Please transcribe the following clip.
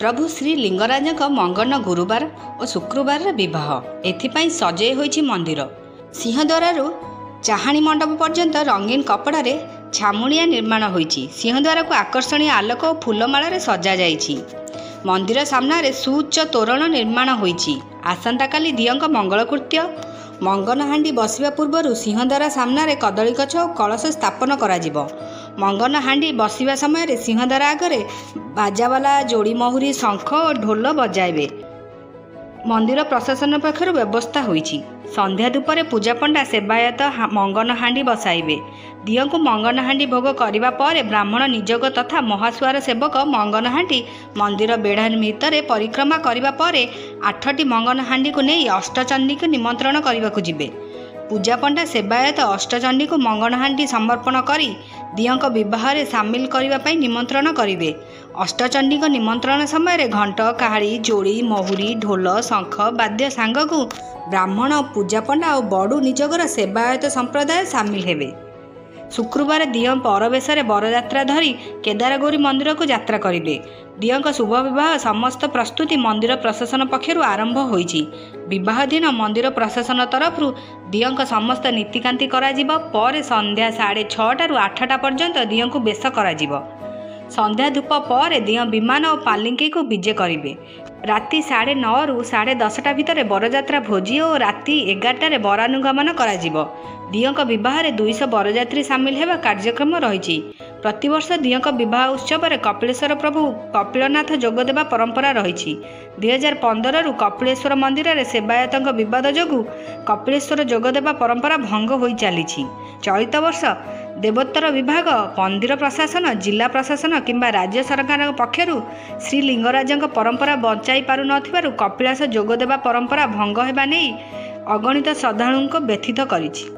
प्रभु श्री लिंगराजक मंगन गुरुवार और शुक्रवार विवाह एथिपाई सजई होइछि मंदिर। सिंहद्वार चाहाणी मंडप पर्यंत रंगीन कपड़े छामुणिया निर्माण होइछि। सिंहद्वार को आकर्षणीय आलोक और फूलमाला सजा जाइछि। मंदिर सामने सुउच्च तोरण निर्माण होइछि। आसंता काली दियंक मंगलकृत्य मंगनहांडी बसिबा पूर्व सिंहद्वार सामने कदली गछ और कलश स्थापन करा। मंगनहांडी बसिबा समय सिंहद्वार आगे बाजावाला जोड़ी महुरी शंख और ढोल बजाइबे। मंदिर प्रशासन पक्षर व्यवस्था होइछि। संध्या धूपरे पूजा पंडा सेवायत मंगनहांडी बसाइबे। दियों को मंगनहांडी भोग करिबा परे ब्राह्मण निजोग तथा महास्वार सेवक मंगनहांडी मंदिर बेढ़ा भितर परिक्रमा करिबा परे 8टी मंगनहांडी को नहीं अष्टचंडी को निमंत्रण करने जिबे। पूजा पंडा सेवायत अष्टचंडी को मंगनहांडी समर्पण करी दियों विवाह सामिल करने निमंत्रण करेंगे। अष्टचंडी निमंत्रण समय घंट काहाड़ी जोड़ी महुरी ढोल शंख वाद्य सांग को ब्राह्मण पूजा पंडा और बड़ू निजोगर सेवायत संप्रदाय सामिल हेबे। शुक्रवार दियों परवेश बरयात्रा धरी केदारगौरी मंदिर को यात्रा करेंगे। दियों शुभ विवाह समस्त प्रस्तुति मंदिर प्रशासन पक्षर आरंभ होइछि। विवाह दिन मंदिर प्रशासन तरफ दियों समस्त नीतिकांति करा पर संध्या 6:30 ରୁ 8टा पर्यंत दियों को बेश करा। संध्या धूप पर दियों विमान और पालिंकी को विजे करेंगे। राति 9:30 ରୁ 10:30 भितर बरयात्रा भोजी और राति 11टार बरानुगमन करा। दियों विवाह 200 बरयात्री सामिल होगा कार्यक्रम रही। प्रतिवर्ष दियों विवाह उत्सव कपिलेश्वर प्रभु कपिलनाथ जोगदेवा परंपरा रही। 2015 ରୁ कपिलेश्वर मंदिर में सेवायत विवाद जोगु कपिलेश्वर जोगदेवा परंपरा भंग हो चली। चलित वर्ष देवोत्तर विभाग मंदिर प्रशासन जिला प्रशासन किंबा राज्य सरकार पक्षर श्री लिंगराजक परंपरा बचाई पारु नथिबारु कपिलास जोगदेवा परंपरा भंग हेबा नै अगणित श्रद्धालुओं व्यथित करिछि।